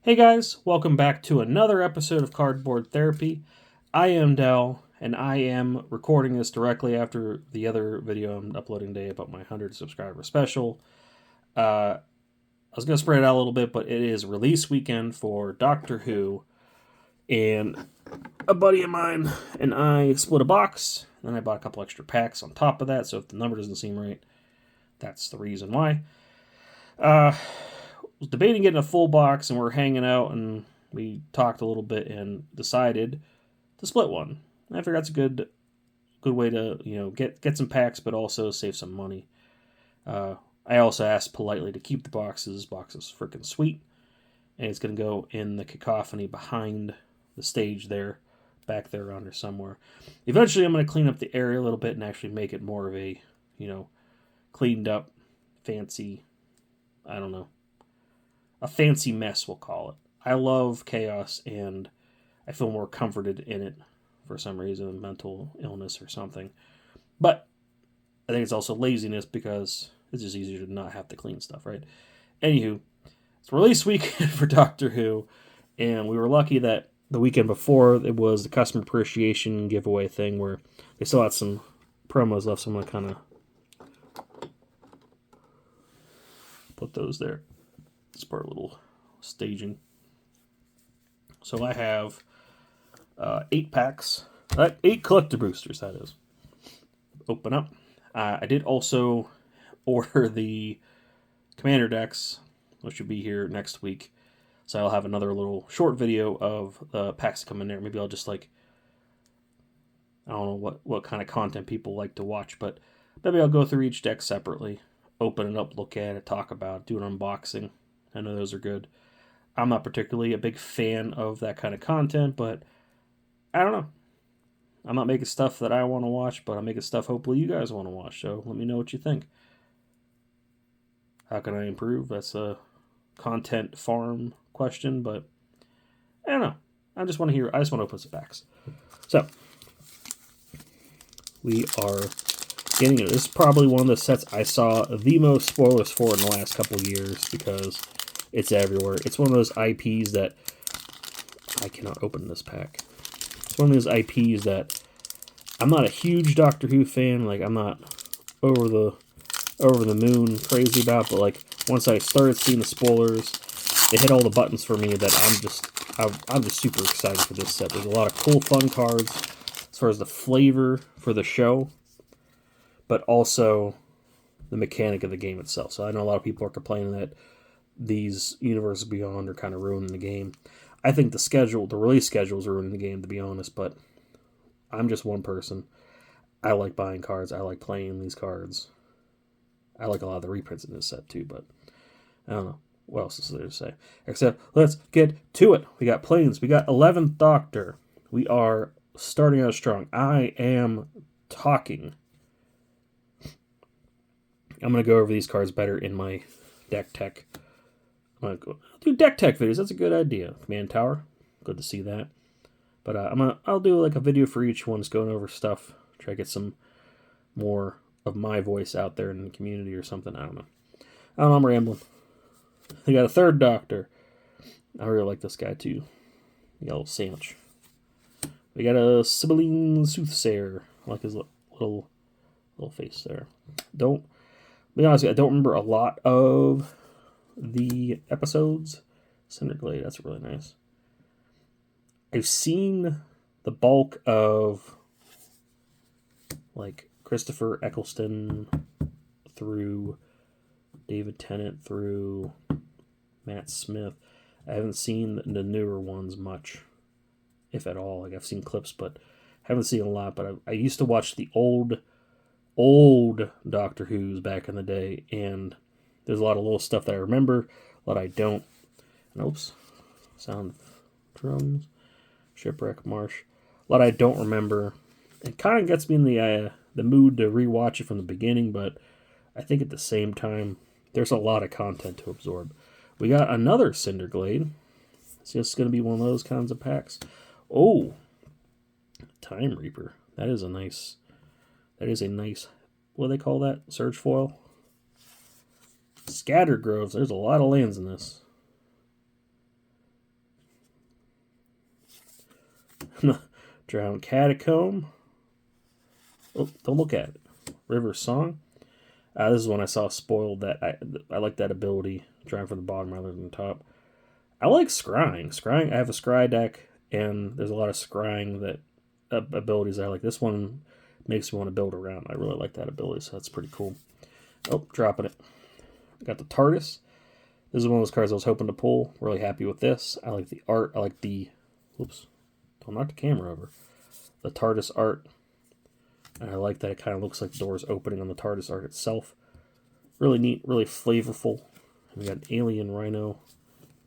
Hey guys, welcome back to another episode of Cardboard Therapy. I am Dell, and I am recording this directly after the other video I'm uploading today about my 100 subscriber special. I was going to spread it out a little bit, but it is release weekend for Doctor Who, and a buddy of mine and I split a box, and then I bought a couple extra packs on top of that, so if the number doesn't seem right, that's the reason why. Was debating getting a full box, and we're hanging out, and we talked a little bit and decided to split one. And I figure that's a good way to get some packs, but also save some money. I also asked politely to keep the boxes. Box is freaking sweet, and it's going to go in the cacophony behind the stage there, back there under somewhere. Eventually, I'm going to clean up the area a little bit and actually make it more of a cleaned up, fancy. I don't know. A fancy mess, we'll call it. I love chaos, and I feel more comforted in it for some reason, mental illness or something. But I think it's also laziness because it's just easier to not have to clean stuff, right? Anywho, it's release weekend for Doctor Who, and we were lucky that the weekend before it was the customer appreciation giveaway thing where they still had some promos left, so I'm going to kind of put those there. It's part of a little staging. So I have 8 packs, 8 collector boosters, that is. Open up. I did also order the Commander decks, which should be here next week. So I'll have another little short video of the packs that come in there. Maybe I'll just I don't know what kind of content people like to watch, but maybe I'll go through each deck separately, open it up, look at it, talk about it, do an unboxing. I know those are good. I'm not particularly a big fan of that kind of content, but I don't know. I'm not making stuff that I want to watch, but I'm making stuff hopefully you guys want to watch. So let me know what you think. How can I improve? That's a content farm question, but I don't know. I just want to open some packs. So we are getting it. This is probably one of the sets I saw the most spoilers for in the last couple of years because it's everywhere. It's one of those IPs that I cannot open this pack. It's one of those IPs that I'm not a huge Doctor Who fan. I'm not over the moon crazy about, but once I started seeing the spoilers, they hit all the buttons for me that I'm just super excited for this set. There's a lot of cool, fun cards as far as the flavor for the show, but also the mechanic of the game itself. So I know a lot of people are complaining that these Universes Beyond are kind of ruining the game. I think the release schedule is ruining the game, to be honest, but I'm just one person. I like buying cards. I like playing these cards. I like a lot of the reprints in this set too, but I don't know. What else is there to say? Except, let's get to it. We got Planes. We got 11th Doctor. We are starting out strong. I am talking. I'm going to go over these cards better in my deck tech. I'm going to do deck tech videos. That's a good idea. Command Tower. Good to see that. But I'll do a video for each one, just going over stuff. Try to get some more of my voice out there in the community or something. I don't know. I'm rambling. We got a 3rd Doctor. I really like this guy too. We got a little sandwich. We got a Sibylline Soothsayer. I like his little face there. Don't be honest, I don't remember a lot of the episodes. Cinderglade, that's really nice. I've seen the bulk of Christopher Eccleston through David Tennant through Matt Smith. I haven't seen the newer ones much, if at all. I've seen clips, but haven't seen a lot. But I used to watch the old Doctor Who's back in the day, and there's a lot of little stuff that I remember, a lot I don't. And oops, sound of drums, Shipwreck Marsh. A lot I don't remember. It kind of gets me in the mood to rewatch it from the beginning, but I think at the same time, there's a lot of content to absorb. We got another Cinderglade. It's just going to be one of those kinds of packs. Oh, Time Reaper. That is a nice, what do they call that? Surge foil? Scattered Groves. There's a lot of lands in this. Drowned Catacomb. Oh, don't look at it. River Song. This is when I saw Spoiled. That I like that ability. Drawing from the bottom rather than the top. I like scrying. Scrying. I have a scry deck, and there's a lot of scrying that abilities I like. This one makes me want to build around. I really like that ability, so that's pretty cool. Oh, dropping it. Got the TARDIS. This is one of those cards I was hoping to pull. Really happy with this. I like the art. I like the... Oops. Don't knock the camera over. The TARDIS art. And I like that it kind of looks like doors opening on the TARDIS art itself. Really neat. Really flavorful. We got an alien rhino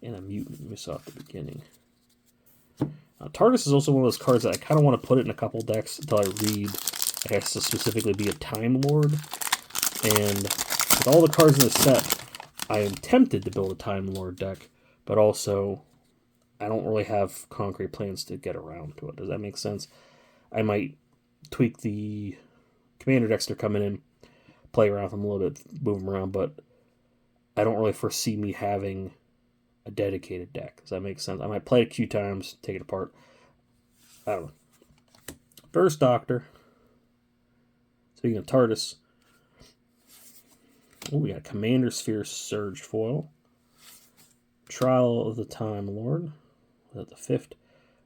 and a mutant we saw at the beginning. TARDIS is also one of those cards that I kind of want to put it in a couple decks until I read it has to specifically be a Time Lord. And with all the cards in the set, I am tempted to build a Time Lord deck, but also I don't really have concrete plans to get around to it. Does that make sense? I might tweak the Commander decks that are coming in, play around with them a little bit, move them around, but I don't really foresee me having a dedicated deck. Does that make sense? I might play it a few times, take it apart. I don't know. First Doctor. Speaking of TARDIS. Oh, we got Commander Sphere Surge Foil. Trial of the Time Lord. Was that the 5th?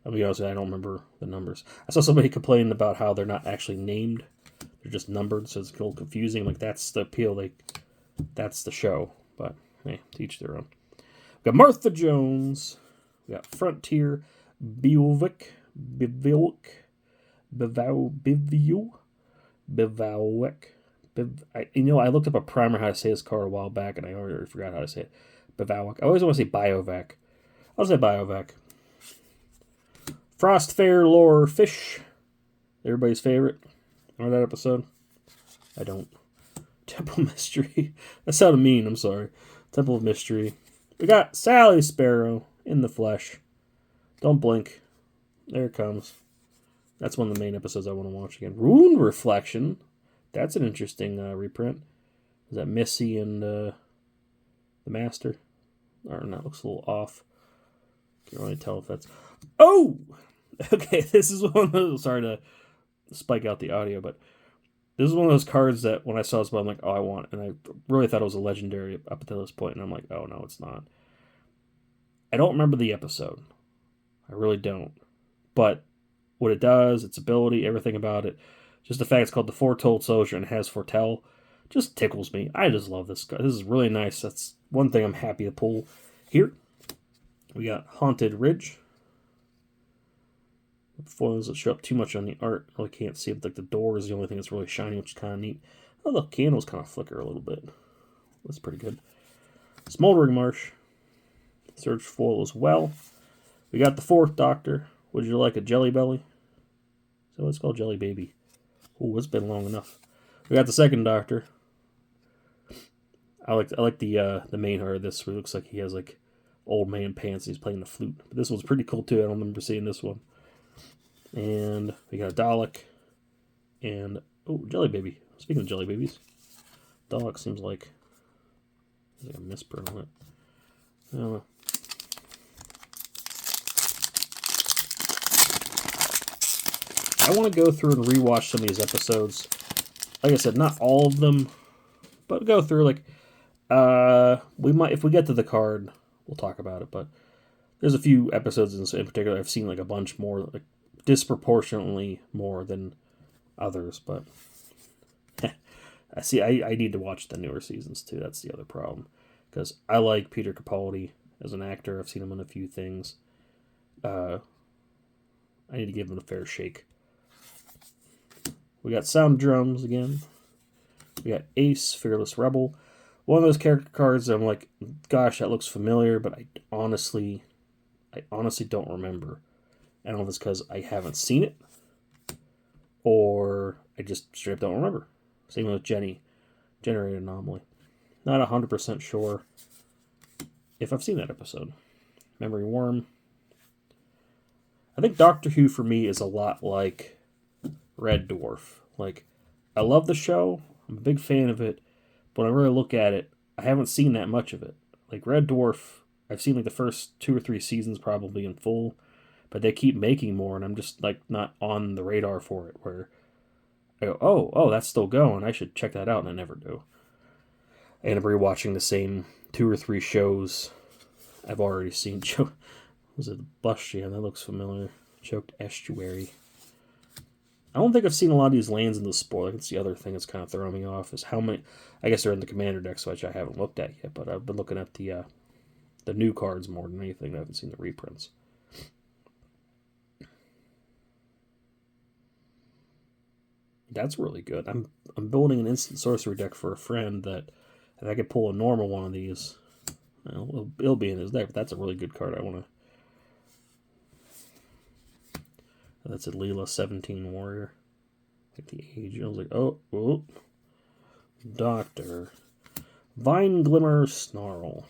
I'll be honest with you, I don't remember the numbers. I saw somebody complain about how they're not actually named. They're just numbered, so it's a little confusing. Like, that's the appeal. That's the show. But, hey, teach their own. We got Martha Jones. We got Frontier. Bivouac. I looked up a primer how to say this card a while back, and I already forgot how to say it. Bivouac. I always want to say Biovac. I'll say Biovac. Frostfair Lore Fish. Everybody's favorite. Remember that episode? I don't. Temple Mystery. That sounded mean, I'm sorry. Temple of Mystery. We got Sally Sparrow in the flesh. Don't blink. There it comes. That's one of the main episodes I want to watch again. Rune Reflection. That's an interesting reprint. Is that Missy and the Master? Or no, it looks a little off. Can't really tell if that's... Oh! Okay, this is one of those... Sorry to spike out the audio, but this is one of those cards that when I saw this, I'm like, oh, I want it. And I really thought it was a legendary up until this point, and I'm like, oh, no, it's not. I don't remember the episode. I really don't. But what it does, its ability, everything about it, just the fact it's called the Foretold Soldier and has Foretell, just tickles me. I just love this card. This is really nice. That's one thing I'm happy to pull here. We got Haunted Ridge. Foils that show up too much on the art. I really can't see it. Like the door is the only thing that's really shiny, which is kind of neat. Oh, the candles kind of flicker a little bit. That's pretty good. Smoldering Marsh. Surge foil as well. We got the 4th Doctor. Would you like a Jelly Belly? Is that what it's called? Jelly Baby. Oh, it's been long enough. We got the 2nd Doctor. I like the main heart of this. Where it looks like he has like old man pants. He's playing the flute. But this one's pretty cool too. I don't remember seeing this one. And we got a Dalek. And oh, Jelly Baby. Speaking of Jelly Babies, Dalek seems like there's like a misprint on it. I don't know. I want to go through and rewatch some of these episodes. Like I said, not all of them, but go through. Like, we might, if we get to the card, we'll talk about it. But there's a few episodes in particular I've seen like a bunch more, like disproportionately more than others. But I need to watch the newer seasons too. That's the other problem, because I like Peter Capaldi as an actor. I've seen him in a few things. I need to give him a fair shake. We got Sound Drums again. We got Ace, Fearless Rebel. One of those character cards that I'm like, gosh, that looks familiar, but I honestly don't remember. I don't know if it's because I haven't seen it, or I just straight up don't remember. Same with Jenny, Generated Anomaly. Not 100% sure if I've seen that episode. Memory Worm. I think Doctor Who for me is a lot like Red Dwarf. Like, I love the show. I'm a big fan of it. But when I really look at it, I haven't seen that much of it. Like Red Dwarf, I've seen like the first 2 or 3 seasons probably in full. but they keep making more, and I'm just like not on the radar for it. Where I go, oh, that's still going. I should check that out, and I never do. I end up rewatching the same 2 or 3 shows I've already seen. Was it Blush Jam? That looks familiar. Choked Estuary. I don't think I've seen a lot of these lands in the spoiler. That's the other thing that's kind of throwing me off is how many. I guess they're in the Commander decks, which I haven't looked at yet. But I've been looking at the new cards more than anything. I haven't seen the reprints. That's really good. I'm building an instant sorcery deck for a friend that if I could pull a normal one of these, well, it'll be in his deck. But that's a really good card. I want to. That's a Leela 17 Warrior. Like the age. I was like, oh. Doctor. Vine Glimmer Snarl.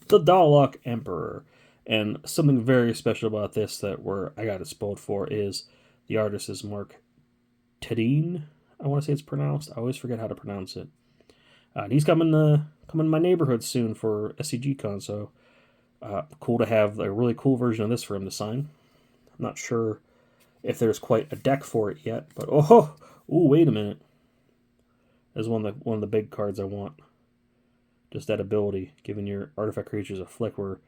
The Dalek Emperor. And something very special about this that I got it spoiled for is the artist is Mark Tedine. I want to say it's pronounced. I always forget how to pronounce it. And he's coming to my neighborhood soon for SCG Con, so cool to have a really cool version of this for him to sign. I'm not sure if there's quite a deck for it yet, but wait a minute. There's one of the big cards I want. Just that ability, giving your artifact creatures a flick where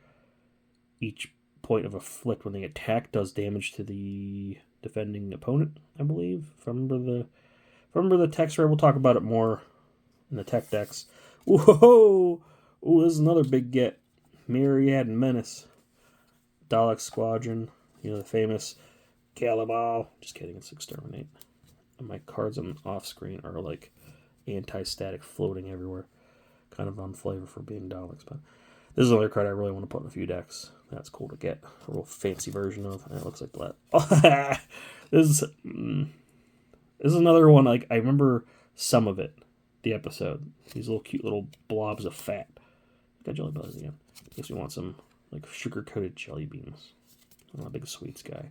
each point of a flick when they attack does damage to the defending opponent, I believe. If I remember the text, right? We'll talk about it more in the tech decks. Whoa! Ooh, this is another big get. Myriad Menace. Dalek Squadron. The famous Calibal. Just kidding, it's Exterminate. And my cards on off screen are like anti-static floating everywhere. Kind of on flavor for being Daleks, but this is another card I really want to put in a few decks. That's cool to get. A real fancy version of. And it looks like that. This is another one, like, I remember some of it. The episode. These little cute little blobs of fat. Got jelly bellies again. Guess we want some, like, sugar-coated jelly beans. I'm not a big sweets guy.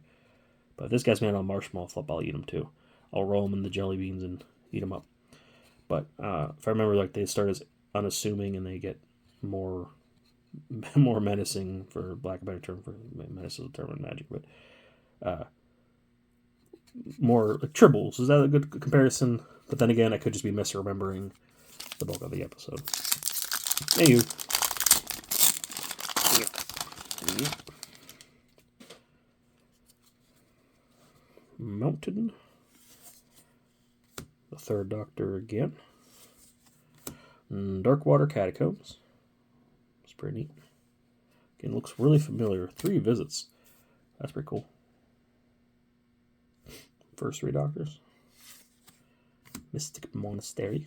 But if this guy's made on marshmallow flip, I'll eat them too. I'll roll them in the jelly beans and eat them up. But if I remember, like, they start as unassuming and they get more menacing, for lack of a better term, for menace is a term in Magic, but more like tribbles. Is that a good comparison? But then again, I could just be misremembering the bulk of the episode. Hey, you. Mountain. The third Doctor again. Darkwater Catacombs. It's pretty neat. Again, looks really familiar. 3 visits. That's pretty cool. First 3 Doctors. Mystic Monastery.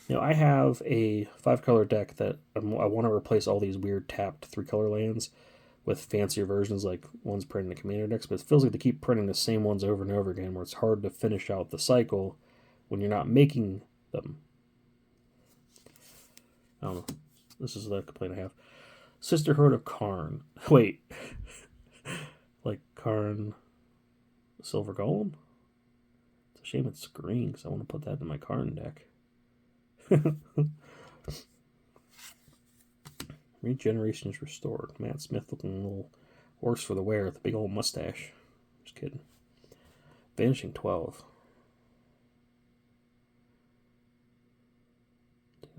I have a 5-color deck that I want to replace all these weird tapped 3-color lands with fancier versions, like ones printed in the Commander decks, but it feels like they keep printing the same ones over and over again, where it's hard to finish out the cycle when you're not making them. I don't know. This is the complaint I have. Sisterhood of Karn. Wait. Like Karn Silver Golem? It's a shame it's green, because I want to put that in my Karn deck. Regeneration is restored. Matt Smith looking a little worse for the wear with a big old mustache. Just kidding. Vanishing 12.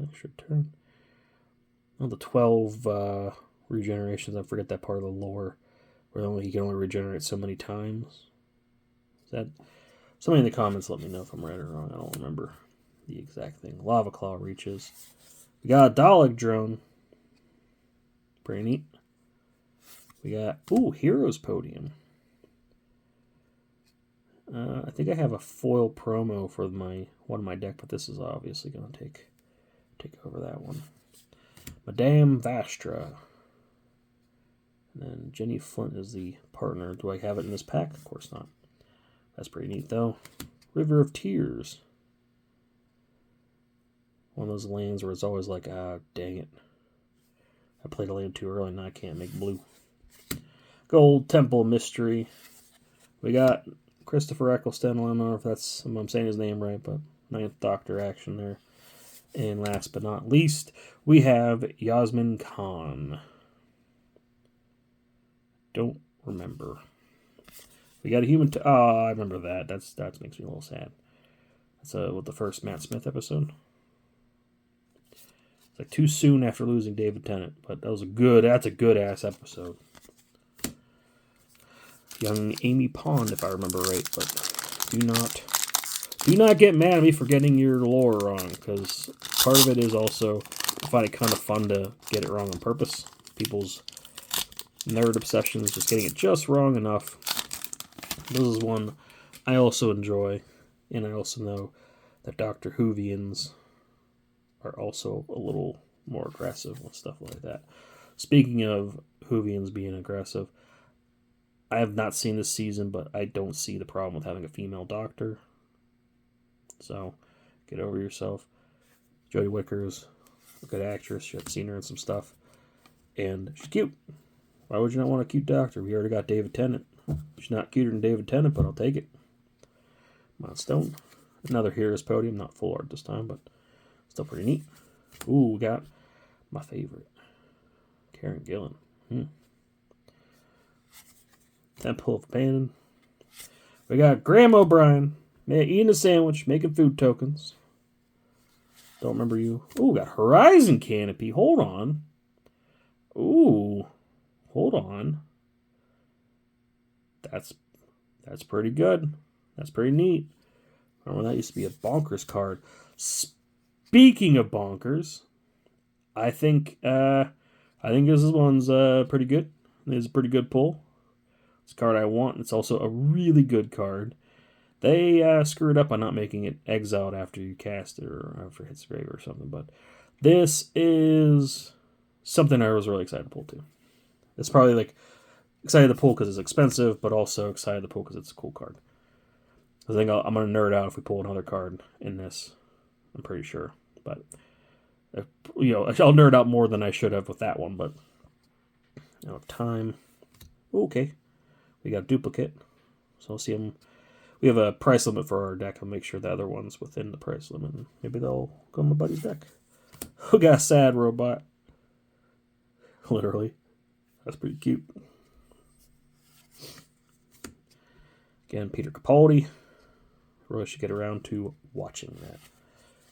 Extra turn. Oh, the 12 regenerations. I forget that part of the lore where he can only regenerate so many times. Is that somebody in the comments? Let me know if I'm right or wrong. I don't remember the exact thing. Lava Claw reaches. We got a Dalek drone. Pretty neat. We got Heroes Podium. I think I have a foil promo for one of my deck, but this is obviously going to take over that one. Madame Vastra. And then Jenny Flint is the partner. Do I have it in this pack? Of course not. That's pretty neat, though. River of Tears. One of those lands where it's always like, dang it. I played a land too early, and I can't make blue. Gold Temple Mystery. We got Christopher Eccleston. I don't know if I'm saying his name right, but 9th Doctor action there. And last but not least, we have Yasmin Khan. don't remember. We got a human. I remember that. That makes me a little sad. That's what the first Matt Smith episode. It's like too soon after losing David Tennant, but that's a good ass episode. Young Amy Pond, if I remember right, but do not get mad at me for getting your lore wrong, because part of it is also I find it kind of fun to get it wrong on purpose. People's nerd obsession is just getting it just wrong enough. This is one I also enjoy, and I also know that Doctor Whovians are also a little more aggressive with stuff like that. Speaking of Whovians being aggressive, I have not seen this season, but I don't see the problem with having a female doctor. So, get over yourself. Jodie Whittaker's a good actress. I've seen her in some stuff. And she's cute. Why would you not want a cute doctor? We already got David Tennant. She's not cuter than David Tennant, but I'll take it. Maud Stone. Another Heroes podium. Not full art this time, but still pretty neat. Ooh, we got my favorite. Karen Gillan. Temple of Panin. We got Graham O'Brien. Eating a sandwich, making food tokens. Don't remember you. Ooh, we got Horizon Canopy. Hold on. Ooh. Hold on. That's pretty good. That's pretty neat. I remember that used to be a bonkers card. Speaking of bonkers, I think this one's pretty good. It's a pretty good pull. It's a card I want. It's also a really good card. They screwed up by not making it exiled after you cast it or after it hits grave or something. But this is something I was really excited to pull too. It's probably like excited to pull because it's expensive, but also excited to pull because it's a cool card. I think I'm going to nerd out if we pull another card in this. I'm pretty sure. But, I'll nerd out more than I should have with that one. But, time. Okay. We got a duplicate. So I'll see them. We have a price limit for our deck. I'll make sure the other one's within the price limit. And maybe they'll go in my buddy's deck. We got a sad robot. Literally. That's pretty cute. Again, Peter Capaldi. Really should get around to watching that.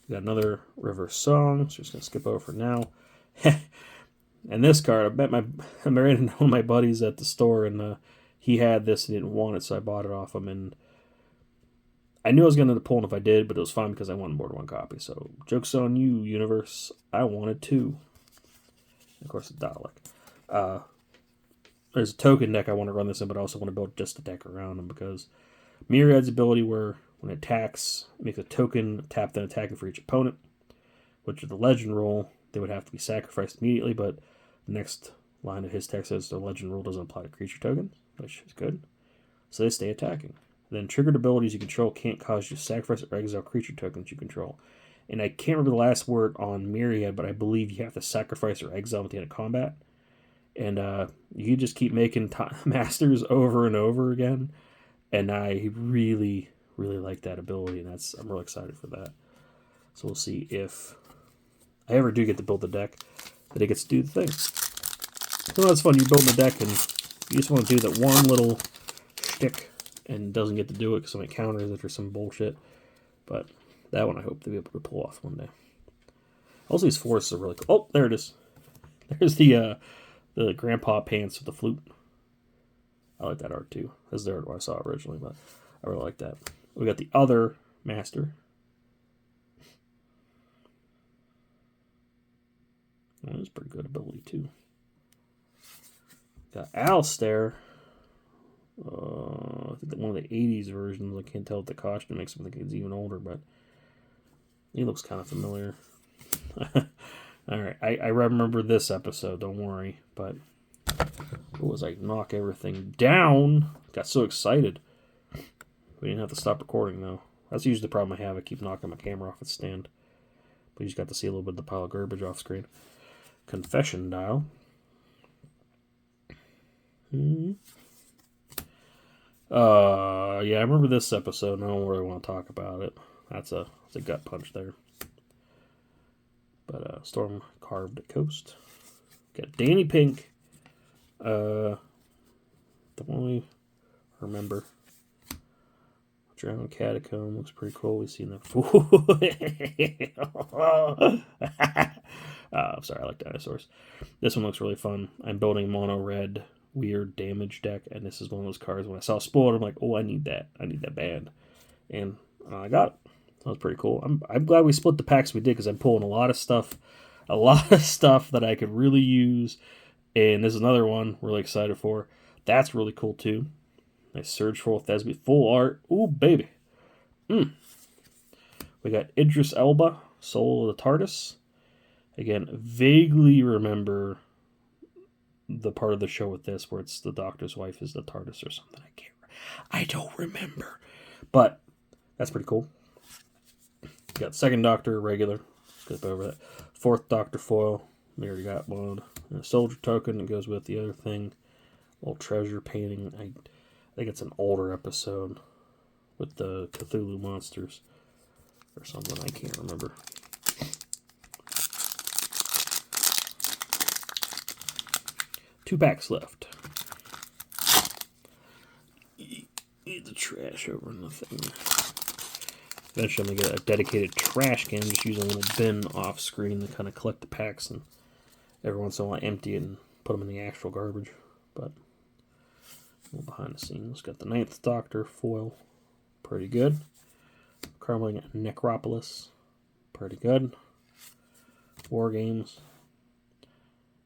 We got another River Song. So just going to skip over for now. And this card, I ran into one of my buddies at the store, and he had this and didn't want it, so I bought it off him. And I knew I was going to end up pulling if I did, but it was fine because I wanted more than one copy. So, joke's on you, universe. I wanted two. And of course, it's Dalek. There's a token deck I want to run this in, but I also want to build just a deck around them because Myriad's ability where when it attacks, it makes a token tap then attacking for each opponent, which with the legend rule, they would have to be sacrificed immediately, but the next line of his text says the legend rule doesn't apply to creature tokens, which is good. So they stay attacking. Then triggered abilities you control can't cause you to sacrifice or exile creature tokens you control. And I can't remember the last word on Myriad, but I believe you have to sacrifice or exile at the end of combat. And you just keep making masters over and over again. And I really, really like that ability, and I'm really excited for that. So we'll see if I ever do get to build the deck, that it gets to do the thing. So that's fun. You build the deck, and you just want to do that one little shtick, and doesn't get to do it because somebody counters it or some bullshit. But that one I hope to be able to pull off one day. Also, these forests are really cool. Oh, there it is. There's the grandpa pants with the flute. I like that art too. That's the art I saw originally, but I really like that. We got the other master. Well, that's pretty good ability too. Got Alistair. I think one of the 80s versions. I can't tell if the costume makes him think he's even older, but he looks kind of familiar. Alright, I remember this episode, don't worry. But what was I? Knock everything down. Got so excited. We didn't have to stop recording, though. That's usually the problem I have. I keep knocking my camera off its stand. But you just got to see a little bit of the pile of garbage off screen. Confession dial. Yeah, I remember this episode, and I don't really want to talk about it. That's a gut punch there. But Storm Carved Coast. Got Danny Pink. the one I remember. Drowned Catacomb looks pretty cool. We've seen that. I'm sorry, I like dinosaurs. This one looks really fun. I'm building mono red weird damage deck, and this is one of those cards. When I saw spoiled, I'm like, oh, I need that. I need that bad, and I got it. That was pretty cool. I'm glad we split the packs we did because I'm pulling a lot of stuff that I could really use, and this is another one really excited for. That's really cool too. Nice Surge Foil Thesby, full art. Ooh, baby. We got Idris Elba, Soul of the TARDIS. Again, vaguely remember the part of the show with this where it's the Doctor's wife is the TARDIS or something. I don't remember. But that's pretty cool. Got second Doctor, regular. Skip over that. Fourth Doctor foil. We already got one. And a soldier token that goes with the other thing. Little treasure painting. I think it's an older episode with the Cthulhu monsters or something. I can't remember. Two packs left. Eat the trash over in the thing. Eventually I'm going to get a dedicated trash can, just use a little bin off screen to kind of collect the packs, and every once in a while I empty it and put them in the actual garbage. But a little behind the scenes. Got the Ninth Doctor foil. Pretty good. Crumbling Necropolis. Pretty good. War Games.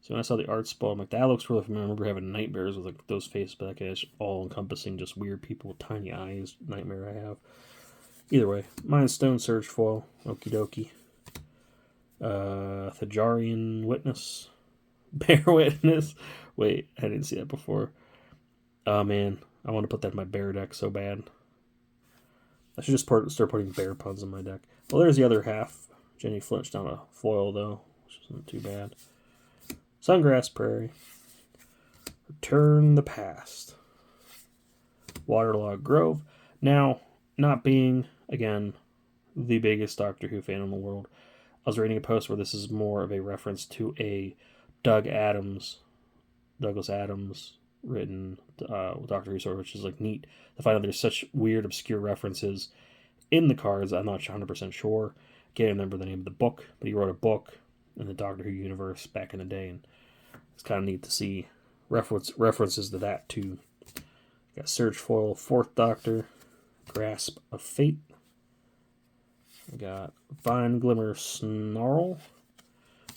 So when I saw the art spell, I'm like, that looks really familiar. I remember having nightmares with like those faces back as all-encompassing, just weird people with tiny eyes. Nightmare I have. Either way. Mind Stone Surge foil. Okie dokie. Thajarian Witness. Bear Witness. Wait, I didn't see that before. Oh man, I want to put that in my bear deck so bad. I should just start putting bear puns in my deck. Well, there's the other half. Jenny flinched on a foil, though, which isn't too bad. Sungrass Prairie. Return the Past. Waterlogged Grove. Now, not being, again, the biggest Doctor Who fan in the world, I was reading a post where this is more of a reference to a Douglas Adams written Doctor Who story, which is like neat to find out there's such weird, obscure references in the cards. I'm not 100% sure. Can't remember the name of the book, but he wrote a book in the Doctor Who universe back in the day, and it's kind of neat to see references to that too. Got Surge Foil, Fourth Doctor, Grasp of Fate. We got Vine Glimmer Snarl.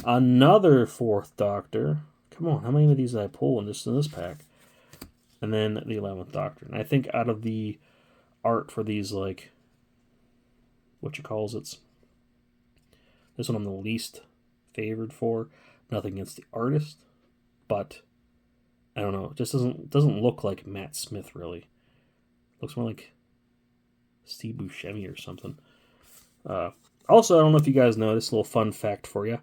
Another Fourth Doctor. Come on, how many of these did I pull in this pack? And then the 11th Doctor. And I think out of the art for these, like, what you calls it, this one I'm the least favored for. Nothing against the artist, but I don't know. It just doesn't look like Matt Smith really. Looks more like Steve Buscemi or something. Also, I don't know if you guys know this little fun fact for you.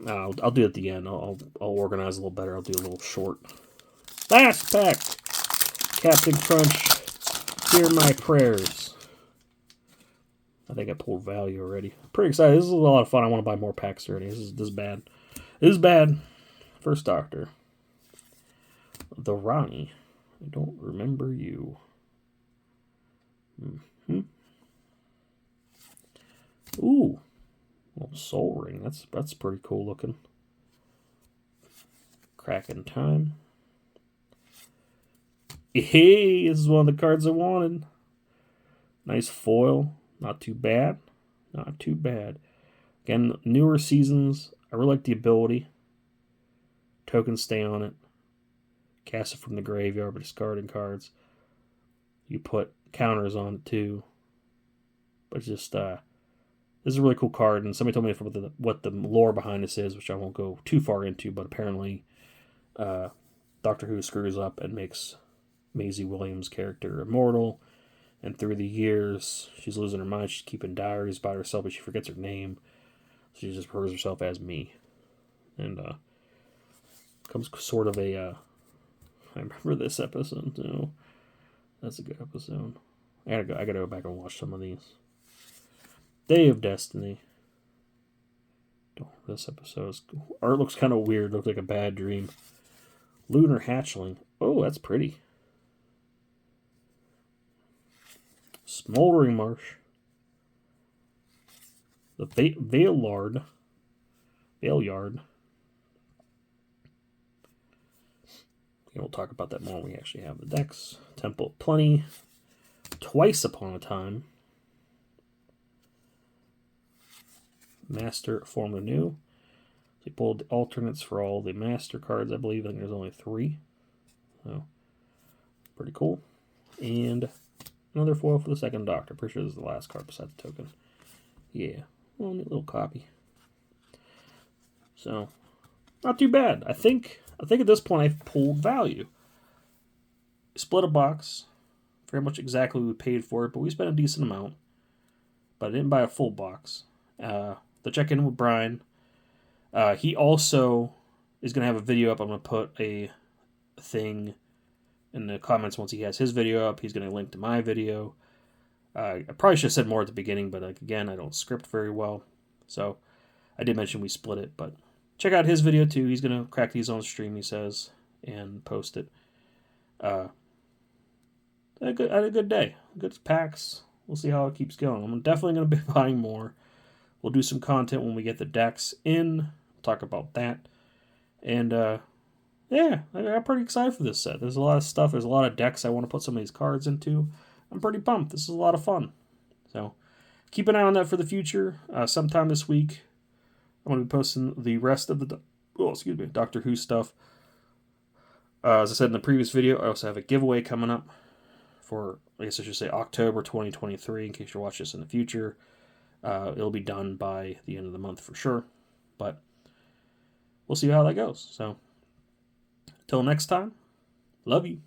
I'll do it at the end. I'll organize a little better. I'll do a little short. Last pack! Captain Crunch, hear my prayers. I think I pulled value already. Pretty excited. This is a lot of fun. I want to buy more packs already. This is bad. This is bad. First Doctor. The Ronnie. I don't remember you. Ooh. Little soul ring. That's pretty cool looking. Cracking Time. Hey, this is one of the cards I wanted. Nice foil. Not too bad. Not too bad. Again, newer seasons. I really like the ability. Tokens stay on it. Cast it from the graveyard by discarding cards. You put counters on it too. But it's just, this is a really cool card. And somebody told me what the lore behind this is, which I won't go too far into. But apparently, Doctor Who screws up and makes Maisie Williams' character immortal. And through the years, she's losing her mind. She's keeping diaries by herself, but she forgets her name. So she just refers herself as me. And comes sort of a... I remember this episode, too. That's a good episode. I gotta go back and watch some of these. Day of Destiny. This episode art looks kind of weird. Looks like a bad dream. Lunar Hatchling. Oh, that's pretty. Smoldering Marsh. The Valeyard. We'll talk about that more when we actually have the decks. Temple of Plenty. Twice Upon a Time. Master Form Anew. They pulled the alternates for all the master cards, I believe. I think there's only 3. So, pretty cool. And another foil for the second Doctor. Pretty sure this is the last card besides the token. Yeah, well, neat little copy. So, not too bad. I think at this point I've pulled value. Split a box. Very much exactly what we paid for it, but we spent a decent amount. But I didn't buy a full box. The check-in with Brian. He also is going to have a video up. I'm going to put a thing in the comments once he has his video up. He's going to link to my video. I probably should have said more at the beginning, but again, I don't script very well. So I did mention we split it, but check out his video too. He's going to crack these on stream, he says, and post it. I had a good day. Good packs. We'll see how it keeps going. I'm definitely going to be buying more. We'll do some content when we get the decks in. Talk about that. And, yeah, I'm pretty excited for this set. There's a lot of stuff. There's a lot of decks I want to put some of these cards into. I'm pretty pumped. This is a lot of fun. So, keep an eye on that for the future. Sometime this week, I'm going to be posting the rest of the Doctor Who stuff. As I said in the previous video, I also have a giveaway coming up for, I guess I should say, October 2023, in case you're watching this in the future. It'll be done by the end of the month for sure. But we'll see how that goes. So, until next time, love you.